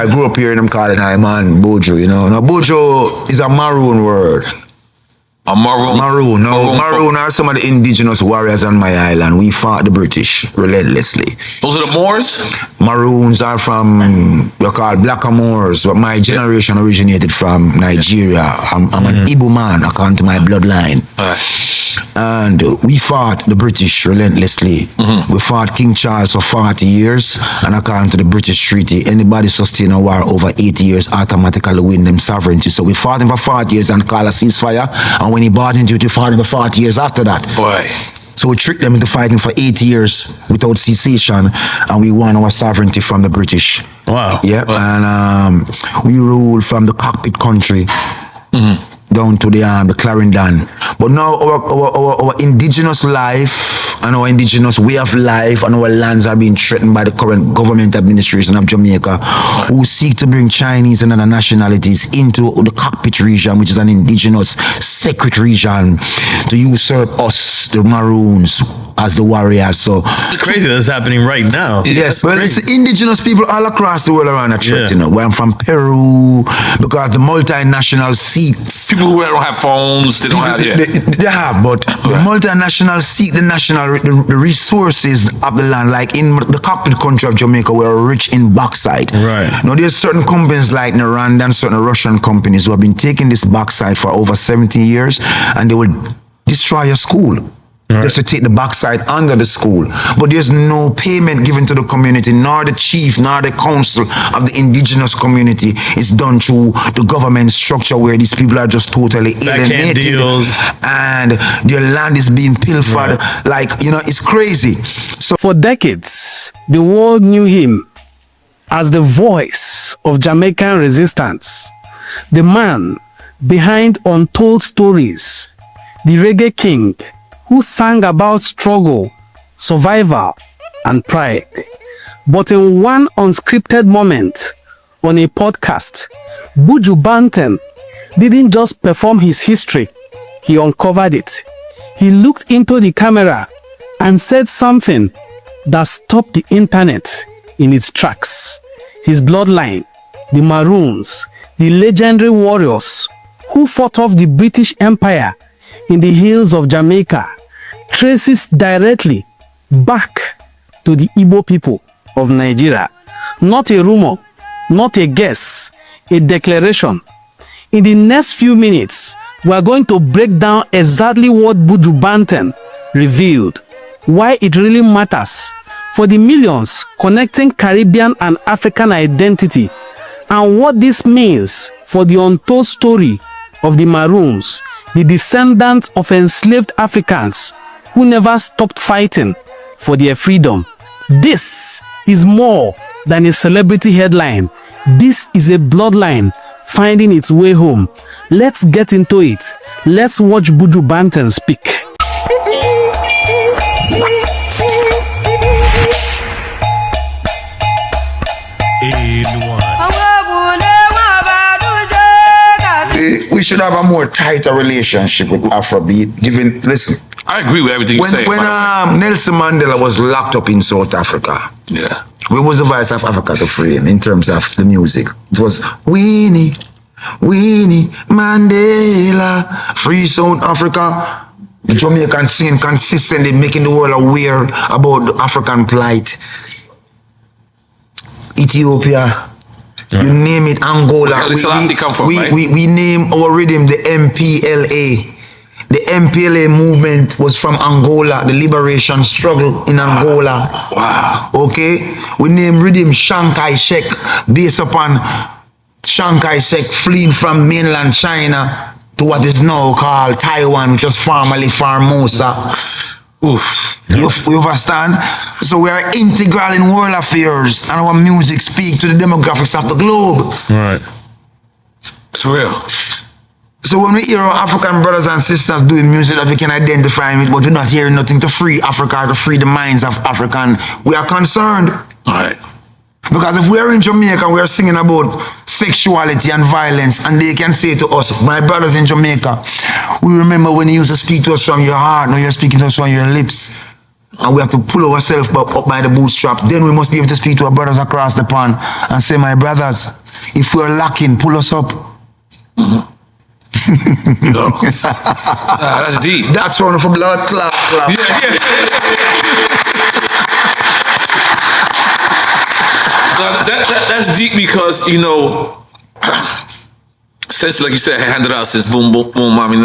I grew up here and I'm calling him man Buju, you know. Now Buju is a Maroon word. A Maroon? Maroon. No, Maroon are some of the indigenous warriors on my island. We fought the British relentlessly. Those are the Moors? Maroons are from, we're called Blackamoors, but my generation originated from Nigeria. I'm an Igbo man according to my bloodline. And we fought the British relentlessly. We fought King Charles for 40 years, and according to the British treaty, anybody sustain a war over 80 years automatically win them sovereignty. So we fought him for 40 years and called a ceasefire, and when he bought into it, we fought him for 40 years after that. Boy. So we tricked them into fighting for 80 years without cessation, and we won our sovereignty from the British. Wow. Yeah, and we ruled from the cockpit country down to the Clarendon. But now our indigenous life and our indigenous way of life and our lands are being threatened by the current government administration of Jamaica, who seek to bring Chinese and other nationalities into the cockpit region, which is an indigenous sacred region, to usurp us, the Maroons, as the warriors. So it's crazy that's happening right now. Yes, well, it's the indigenous people all across the world around that threat, you know. Where I'm from Peru, because the multinational seeks. People who don't have phones, they don't have, they have, but the multinational seek the national the resources of the land, like in the cockpit country of Jamaica, we're rich in bauxite. Right. Now there's certain companies like Naranda and certain Russian companies who have been taking this bauxite for over 70 years, and they will destroy a school. Just to take the backside under the school. But there's no payment given to the community, nor the chief, nor the council of the indigenous community. It's done through the government structure where these people are just totally alienated. And their land is being pilfered. Like, you know, it's crazy. So for decades, the world knew him as the voice of Jamaican resistance, the man behind untold stories, the reggae king, who sang about struggle, survival, and pride. But in one unscripted moment on a podcast, Buju Banton didn't just perform his history, he uncovered it. He looked into the camera and said something that stopped the internet in its tracks. His bloodline, the Maroons, the legendary warriors who fought off the British Empire in the hills of Jamaica, traces directly back to the Igbo people of Nigeria. Not a rumor, not a guess, a declaration. In the next few minutes, we are going to break down exactly what Buju Banton revealed, why it really matters for the millions connecting Caribbean and African identity, and what this means for the untold story of the Maroons, the descendants of enslaved Africans who never stopped fighting for their freedom. This is more than a celebrity headline. This is a bloodline finding its way home. Let's get into it. Let's watch Buju Banton speak. We should have a more tighter relationship with Afrobeat. Given, listen, I agree with everything you say. When Nelson Mandela was locked up in South Africa, where was the voice of Africa to free him in terms of the music? It was Winnie Mandela, free South Africa. The Jamaican singing consistently, making the world aware about the African plight. Ethiopia. You name it, Angola. We name our rhythm the MPLA. The MPLA movement was from Angola, the liberation struggle in Angola. Wow. Okay? We name rhythm Chiang Kai-shek, based upon Chiang Kai-shek fleeing from mainland China to what is now called Taiwan, which was formerly Formosa. Oof. You understand? So we are integral in world affairs, and our music speaks to the demographics of the globe. Right. It's real. So when we hear our African brothers and sisters doing music that we can identify with, but we're not hearing nothing to free Africa, to free the minds of African, we are concerned. All right. Because if we're in Jamaica, we're singing about sexuality and violence, and they can say to us, my brothers in Jamaica, we remember when you used to speak to us from your heart, now you're speaking to us from your lips. and we have to pull ourselves up by the bootstrap. Then we must be able to speak to our brothers across the pond and say, my brothers, if we are lacking, pull us up. That's deep. That's one for blood clap. Yeah. That's deep because, you know, since, like you said, handed out since boom, boom, boom, mommy.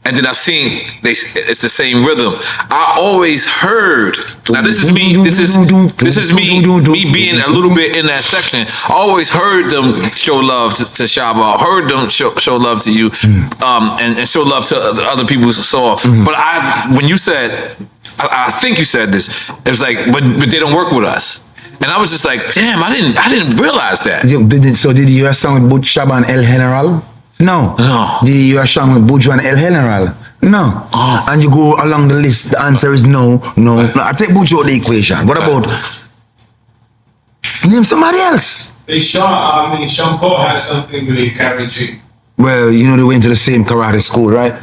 And then I've seen it's the same rhythm. I always heard. Now this is me being a little bit in that section. I always heard them show love to Shaba. Heard them show love to you, and show love to the other people so often. But when you said, I think you said this. It was like, but they don't work with us. And I was just like, damn, I didn't realize that. So did you hear a song with Buju and El General? No. Did you hear a song with Buju and El General? No. Oh. And you go along the list, the answer is no. I take Buju out of the equation. What about name somebody else? Sean Paul has something with Karol G. Well, you know they went to the same karate school, right?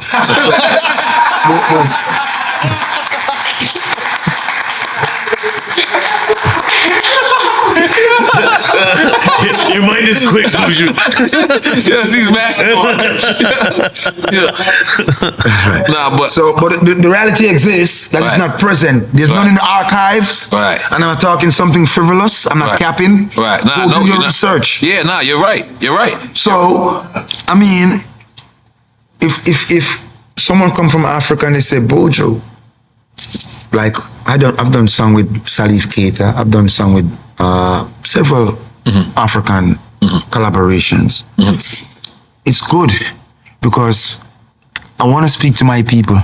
Your mind is quick, Buju. Yes, he's mad. Nah, but the reality exists that is not present. There's none in the archives. Right. And I'm talking something frivolous. I'm not capping. Right. Go do your research. Yeah, you're right. You're right. So, I mean, if someone come from Africa and they say Buju, like I've done song with Salif Keita. I've done song with several African collaborations. It's good because I want to speak to my people.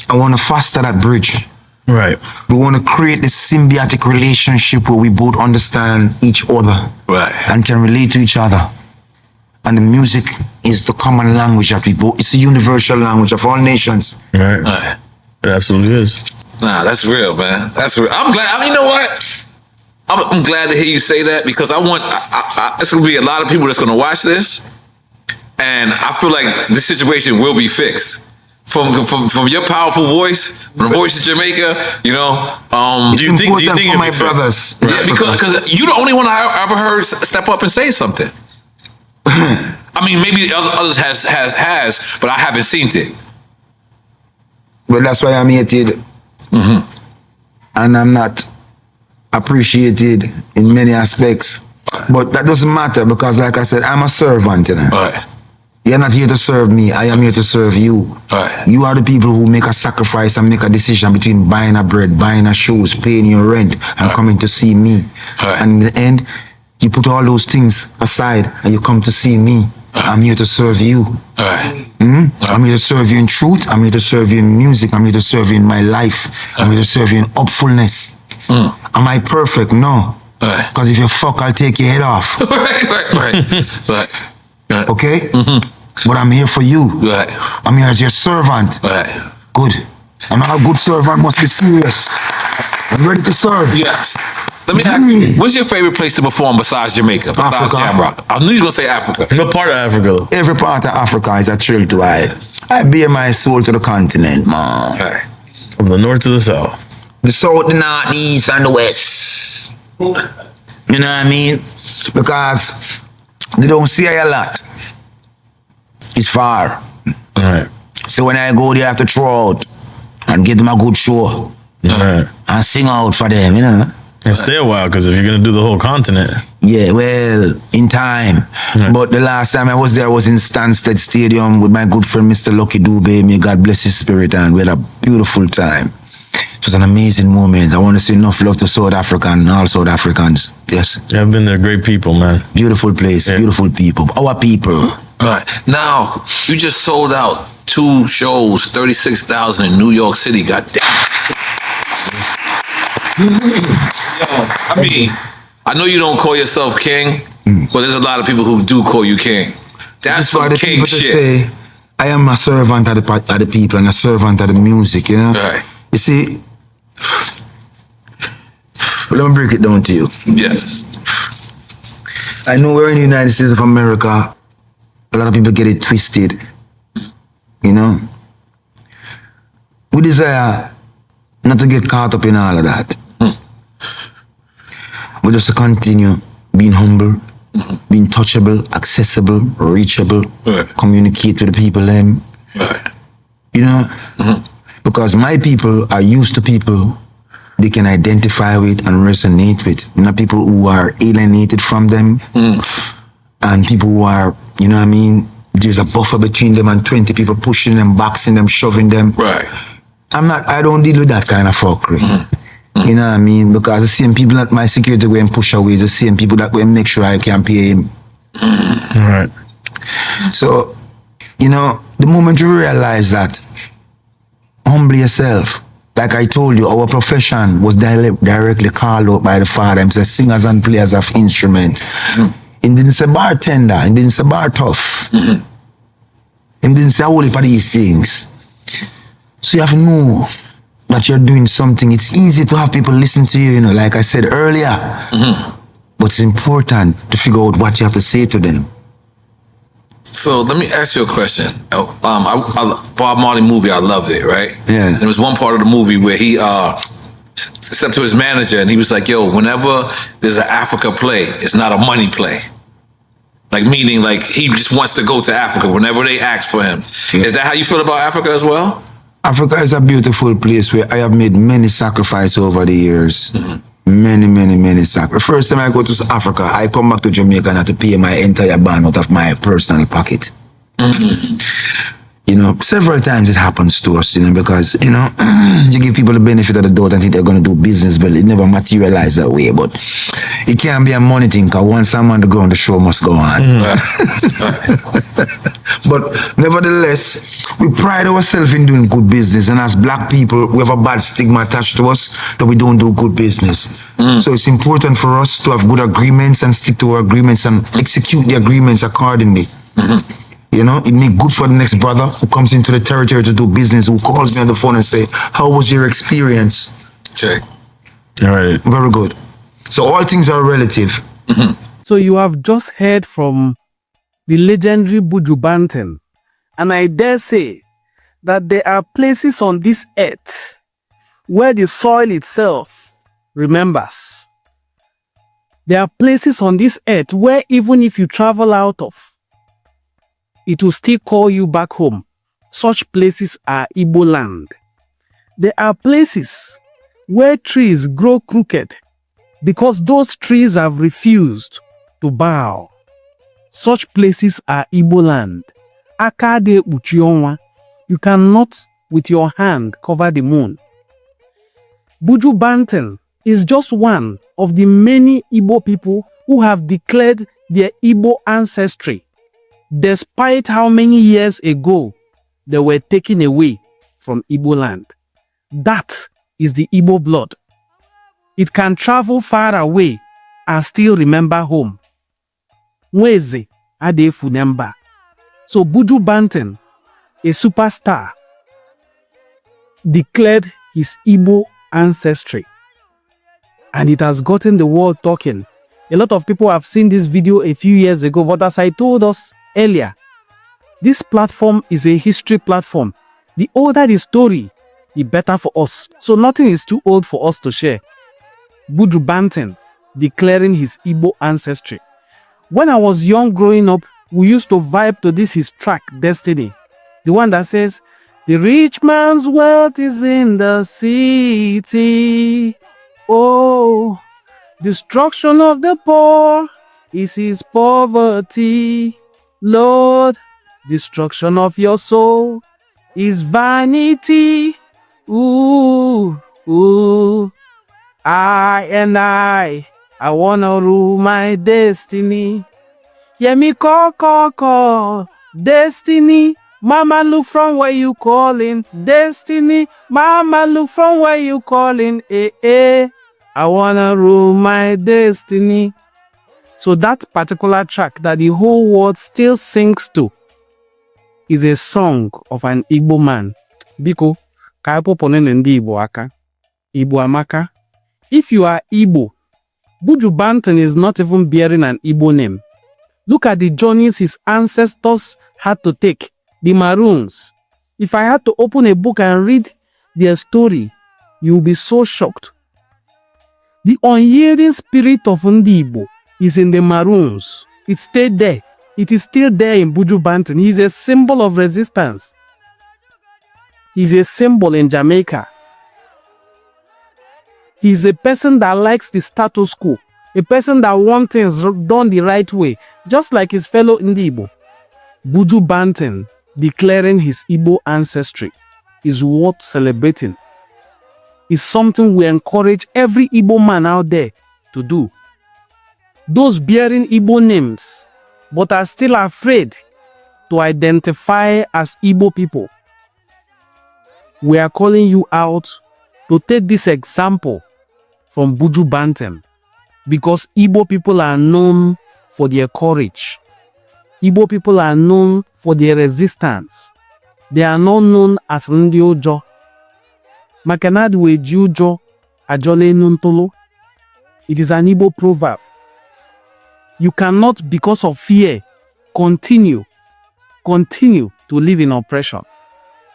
I want to foster that bridge. Right. We want to create this symbiotic relationship where we both understand each other, Right. and can relate to each other. And the music is the common language that we both. It's a universal language of all nations. Right. Right. It absolutely is. Nah, that's real, man. That's real. I'm glad. I mean, you know what? I'm glad to hear you say that because it's gonna be a lot of people that's gonna watch this, and I feel like this situation will be fixed. From your powerful voice, from the voice of Jamaica, you know. It's important for my brothers. Yeah, because you're the only one I ever heard step up and say something. I mean, maybe others has, but I haven't seen it. Well, that's why I'm hated, and I'm not appreciated in many aspects. But that doesn't matter because, like I said, I'm a servant. You know? Right. You're not here to serve me. I am here to serve you. Right. You are the people who make a sacrifice and make a decision between buying a bread, buying a shoes, paying your rent, and coming to see me. Right. And in the end, you put all those things aside and you come to see me. I'm here to serve you. Right. I'm here to serve you in truth. I'm here to serve you in music. I'm here to serve you in my life. I'm here to serve you in hopefulness. Am I perfect? No. Right. Because if you fuck, I'll take your head off. Right. Okay? But I'm here for you. Right. I'm here as your servant. Right. Good. And our good servant must be serious. I'm ready to serve. Yes. Let me ask you, what's your favorite place to perform besides Jamaica, besides Africa. Jam Rock? I knew you were going to say Africa. What part of Africa, though? Every part of Africa is a thrill to ride. I bear my soul to the continent, man. Okay. From the north to the south. The south, the north, the east, and the west. You know what I mean? Because they don't see a lot. It's far. Right. So when I go there, I have to throw out and give them a good show. Right. And sing out for them, you know? And stay a while, because if you're going to do the whole continent. Yeah, well, in time. Right. But the last time I was there, I was in Stansted Stadium with my good friend, Mr. Lucky Dube. May God bless his spirit, and we had a beautiful time. It was an amazing moment. I want to say enough love to South Africa and all South Africans. Yes. Yeah, I've been there. Great people, man. Beautiful place, beautiful people. Our people. All right. Now, you just sold out 2 shows, 36,000 in New York City. God damn. I mean, I know you don't call yourself king, but there's a lot of people who do call you king. That's why some the king people shit. say, I am a servant of the people and a servant of the music, you know? Right. You see, let me break it down to you. Yes. I know we're in the United States of America. A lot of people get it twisted, you know? We desire not to get caught up in all of that. We just to continue being humble, being touchable, accessible, reachable, Right. communicate with the people them. Right. You know? Because my people are used to people they can identify with and resonate with. Not people who are alienated from them and people who are, you know what I mean, there's a buffer between them and 20 people pushing them, boxing them, shoving them. Right. I don't deal with that kind of fuckery. You know what I mean? Because the same people that my security go and push away is the same people that will make sure I can pay him. Right. So, you know, the moment you realize that, humble yourself. Like I told you, our profession was directly called out by the father. He said singers and players of instruments. He didn't say bartender. He didn't say bar tough. He didn't say all of these things. So you have to know that you're doing something. It's easy to have people listen to you, you know, like I said earlier. But it's important to figure out what you have to say to them. So let me ask you a question. Bob Marley movie, I loved it, right? Yeah. There was one part of the movie where he stepped to his manager and he was like, "Yo, whenever there's an Africa play, it's not a money play." Like meaning, like he just wants to go to Africa whenever they ask for him. Yeah. Is that how you feel about Africa as well? Africa is a beautiful place where I have made many sacrifices over the years. Many sacrifices. First time I go to Africa, I come back to Jamaica and have to pay my entire band out of my personal pocket. You know, several times it happens to us, you know, because, you know, you give people the benefit of the doubt and think they're going to do business, but it never materializes that way. But it can't be a money thing, because once I'm on the ground, the show must go on. But nevertheless, we pride ourselves in doing good business. And as black people, we have a bad stigma attached to us that we don't do good business. So it's important for us to have good agreements and stick to our agreements and execute the agreements accordingly. You know, it make good for the next brother who comes into the territory to do business, who calls me on the phone and say, "How was your experience?" Okay. All right. Very good. So all things are relative. So you have just heard from the legendary Buju Banton, and I dare say that there are places on this earth where the soil itself remembers. There are places on this earth where even if you travel out of, it will still call you back home. Such places are Igbo land. There are places where trees grow crooked because those trees have refused to bow. Such places are Igbo land. Akade Uchionwa, you cannot with your hand cover the moon. Buju Banton is just one of the many Igbo people who have declared their Igbo ancestry, despite how many years ago they were taken away from Igbo land. That is the Igbo blood. It can travel far away and still remember home. Nweze adefu nemba. So Buju Banton, a superstar, declared his Igbo ancestry. And it has gotten the world talking. A lot of people have seen this video a few years ago, but as I told us earlier, this platform is a history platform. The older the story, the better for us. So nothing is too old for us to share. Buju Banton declaring his Igbo ancestry. When I was young growing up, we used to vibe to this his track, Destiny. The one that says, "The rich man's wealth is in the city. Oh, destruction of the poor is his poverty. Lord, destruction of your soul is vanity. Ooh, ooh. I wanna rule my destiny. Hear me call, destiny. Mama, look from where you calling, destiny. Mama, look from where you calling, I wanna rule my destiny." So that particular track that the whole world still sings to is a song of an Igbo man. Biko, ka poponen ndi Igbo aka. Igbo amaka. If you are Igbo, Buju Banton is not even bearing an Igbo name. Look at the journeys his ancestors had to take, the Maroons. If I had to open a book and read their story, you'll be so shocked. The unyielding spirit of Ndi Igbo is in the Maroons. It stayed there. It is still there in Buju Banton. He's a symbol of resistance. He's a symbol in Jamaica. He's a person that likes the status quo. A person that wants things done the right way, just like his fellow Ndi Igbo. Buju Banton declaring his Igbo ancestry is worth celebrating. It's something we encourage every Igbo man out there to do. Those bearing Igbo names but are still afraid to identify as Igbo people, we are calling you out to take this example from Buju Banton, because Igbo people are known for their courage. Igbo people are known for their resistance. They are not known as Ndi Ujo. Makanadi weji ujo ajole nuntolo. It is an Igbo proverb. You cannot, because of fear, continue to live in oppression.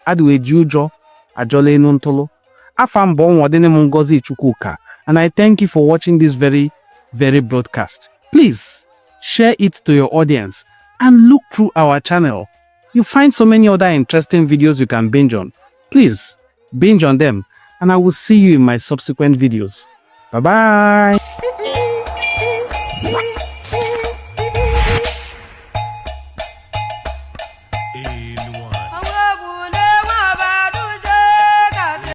Adi weji ujo ajole nuntolo. Afam bon wadene Ngozi Chukwuka, and I thank you for watching this very broadcast. Please share it to your audience and look through our channel. You find so many other interesting videos you can binge on. Please binge on them, and I will see you in my subsequent videos. Bye bye.